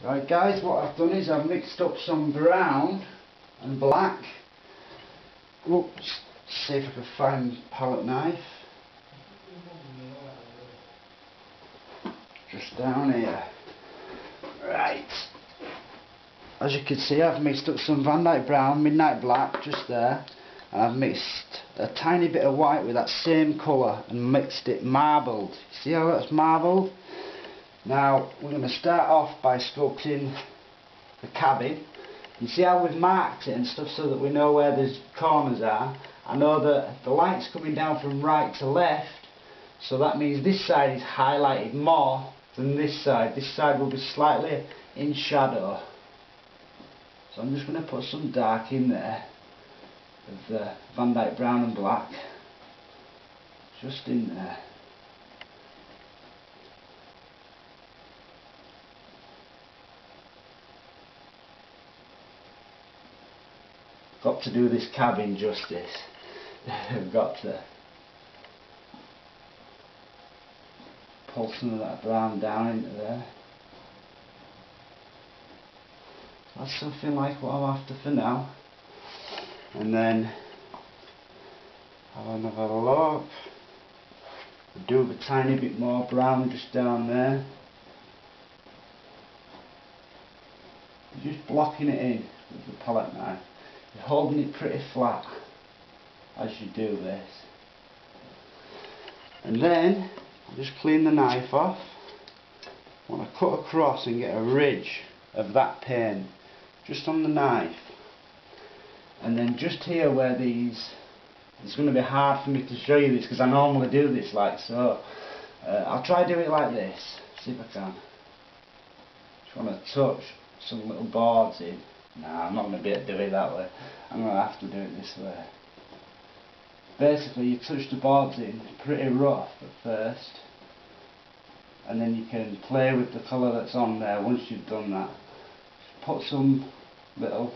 Right guys, what I've done is I've mixed up some brown and black. Oops, see if I can find a palette knife. Just down here. Right. As you can see, I've mixed up some Van Dyke brown, midnight black, just there. And I've mixed a tiny bit of white with that same colour and mixed it marbled. See how that's marbled? Now we're going to start off by sculpting the cabin. You see how we've marked it and stuff so that we know where the corners are. I know that the light's coming down from right to left, so that means this side is highlighted more than this side. This side will be slightly in shadow. So I'm just going to put some dark in there of the Van Dyke brown and black, just in there. Got to do this cabin justice. I've got to pull some of that brown down into there. That's something like what I'm after for now. And then have another look. Do a tiny bit more brown just down there. Just blocking it in with the palette knife. You're holding it pretty flat as you do this. And then I'll just clean the knife off. I want to cut across and get a ridge of that paint just on the knife. And then just here where these, it's going to be hard for me to show you this because I normally do this like so. I'll try do it like this, see if I can. Just want to touch some little boards in. Nah, I'm not going to be able to do it that way. I'm going to have to do it this way. Basically you touch the boards in pretty rough at first, and then you can play with the colour that's on there once you've done that. Put some little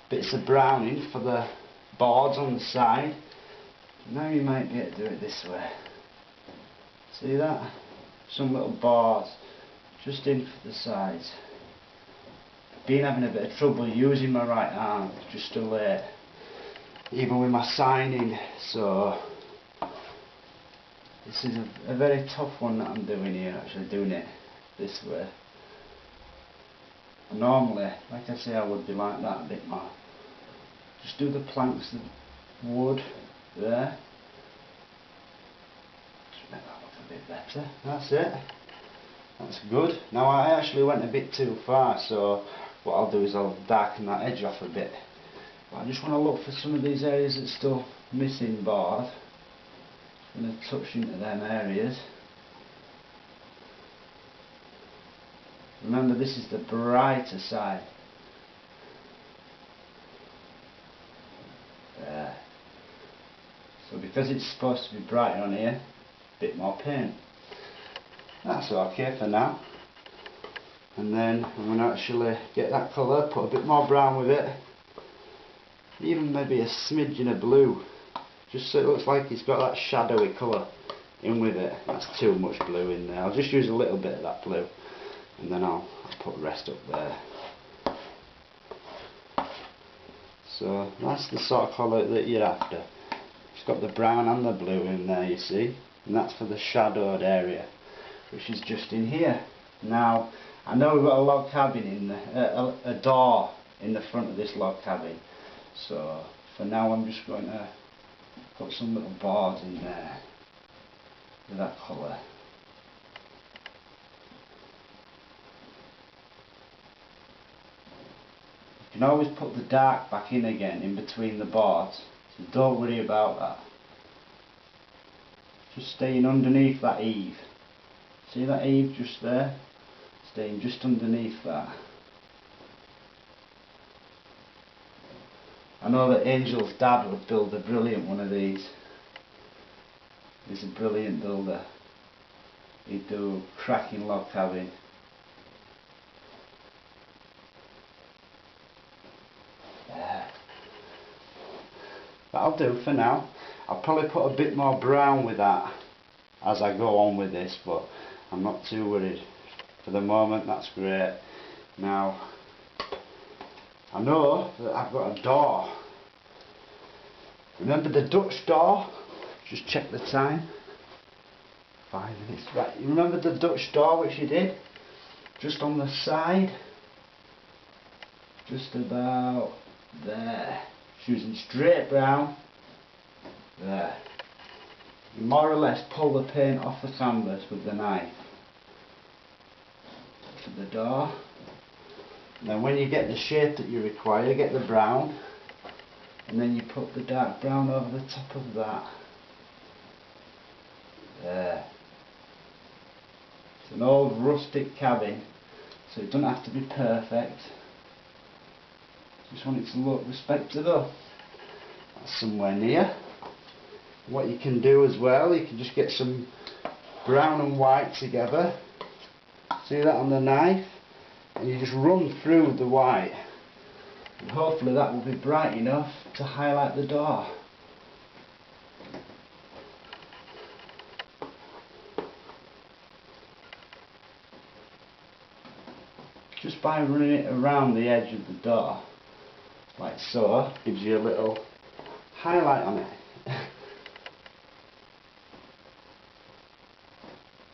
bits of brown in for the boards on the side. Now you might be able to do it this way. See that? Some little boards just in for the sides. Been having a bit of trouble using my right arm just too late, even with my signing, so this is a very tough one that I'm doing here, actually doing it this way. Normally, like I say, I would be like that a bit more. Just do the planks of wood there. Just make that look a bit better. That's it. That's good. Now I actually went a bit too far, so what I'll do is I'll darken that edge off a bit. But I just want to look for some of these areas that's still missing board. I'm going to touch into them areas. Remember, this is the brighter side. There. So because it's supposed to be brighter on here, a bit more paint. That's okay for now. And then I'm going to actually get that colour, put a bit more brown with it. Even maybe a smidgen of blue. Just so it looks like it's got that shadowy colour in with it. That's too much blue in there. I'll just use a little bit of that blue. And then I'll put the rest up there. So that's the sort of colour that you're after. It's got the brown and the blue in there, you see. And that's for the shadowed area, which is just in here. Now, I know we've got a log cabin in there, a door in the front of this log cabin. So for now I'm just going to put some little boards in there with that colour. You can always put the dark back in again in between the boards, so don't worry about that. Just staying underneath that eave. See that eave just there? Staying just underneath that. I know that Angel's dad would build a brilliant one of these. He's a brilliant builder. He'd do a cracking log cabin. There. That'll do for now. I'll probably put a bit more brown with that as I go on with this, but I'm not too worried. For the moment, that's great. Now, I know that I've got a door. Remember the Dutch door? Just check the time. 5 minutes. Right, you remember the Dutch door which you did? Just on the side. Just about there. Choosing straight brown. There. You more or less pull the paint off the canvas with the knife. To the door. And then when you get the shape that you require, get the brown. And then you put the dark brown over the top of that. There. It's an old rustic cabin, so it doesn't have to be perfect. Just want it to look respectable. That's somewhere near. What you can do as well, you can just get some brown and white together. See that on the knife? And you just run through the white. And hopefully that will be bright enough to highlight the door. Just by running it around the edge of the door, like so, gives you a little highlight on it.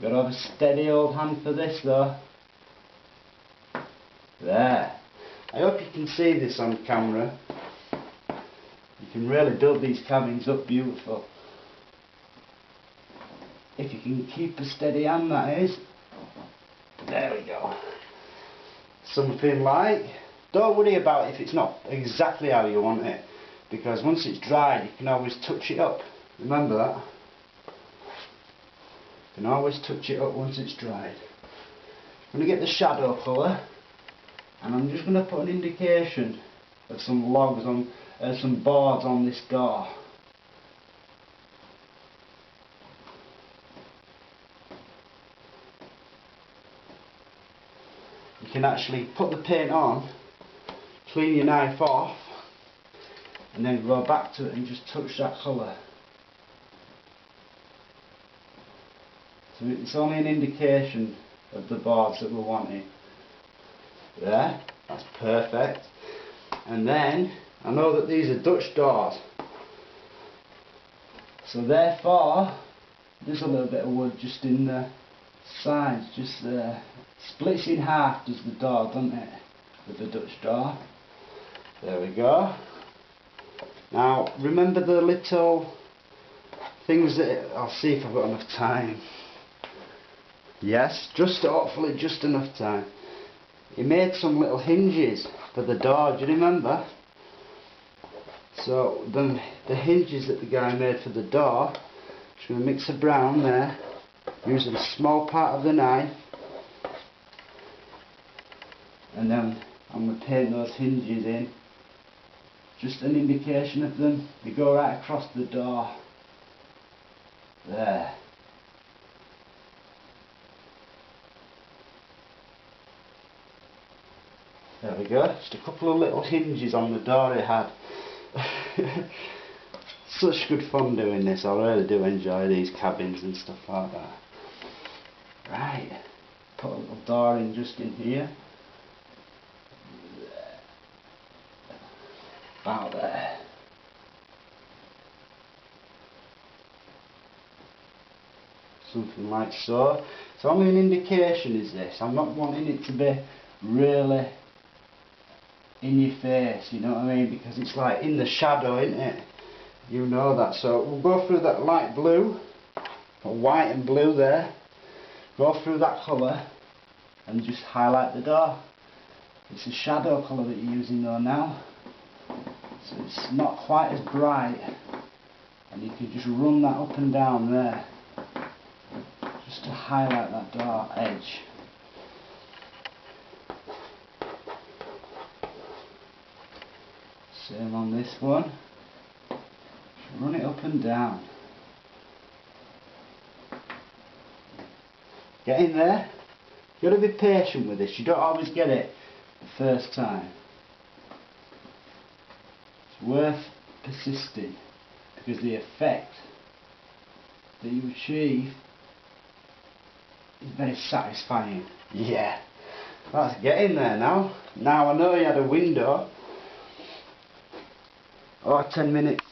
Got to have a steady old hand for this though. There. I hope you can see this on camera. You can really build these cabins up beautiful. If you can keep a steady hand, that is. There we go. Something like, don't worry about if it's not exactly how you want it, because once it's dried you can always touch it up. Remember that. You can always touch it up once it's dried. I'm going to get the shadow colour, and I'm just going to put an indication of some logs on, some boards on this door. You can actually put the paint on, clean your knife off, and then go back to it and just touch that colour. So it's only an indication of the boards that we're wanting. There, that's perfect. And then, I know that these are Dutch doors, so therefore there's a little bit of wood just in the sides, just there. Splits in half does the door, doesn't it, with the Dutch door. There we go. Now remember the little things that, I'll see if I've got enough time. Yes, just hopefully just enough time. He made some little hinges for the door, do you remember? So the hinges that the guy made for the door, just going to mix the brown there, using a small part of the knife, and then I'm going to paint those hinges in. Just an indication of them. They go right across the door. There. There we go. Just a couple of little hinges on the door he had. Such good fun doing this. I really do enjoy these cabins and stuff like that. Right. Put a little door in just in here. About there. Something like so. It's only an indication, is this. I'm not wanting it to be really in your face, you know what I mean, because it's like in the shadow, isn't it? You know that. So we'll go through that light blue, or white and blue there, go through that colour and just highlight the door. It's a shadow colour that you're using though now, so it's not quite as bright, and you can just run that up and down there just to highlight that door edge. Same on this one. Run it up and down. Get in there. You've got to be patient with this. You don't always get it the first time. It's worth persisting, because the effect that you achieve is very satisfying. Yeah. That's getting there now. Now I know you had a window. Oh, 10 minutes.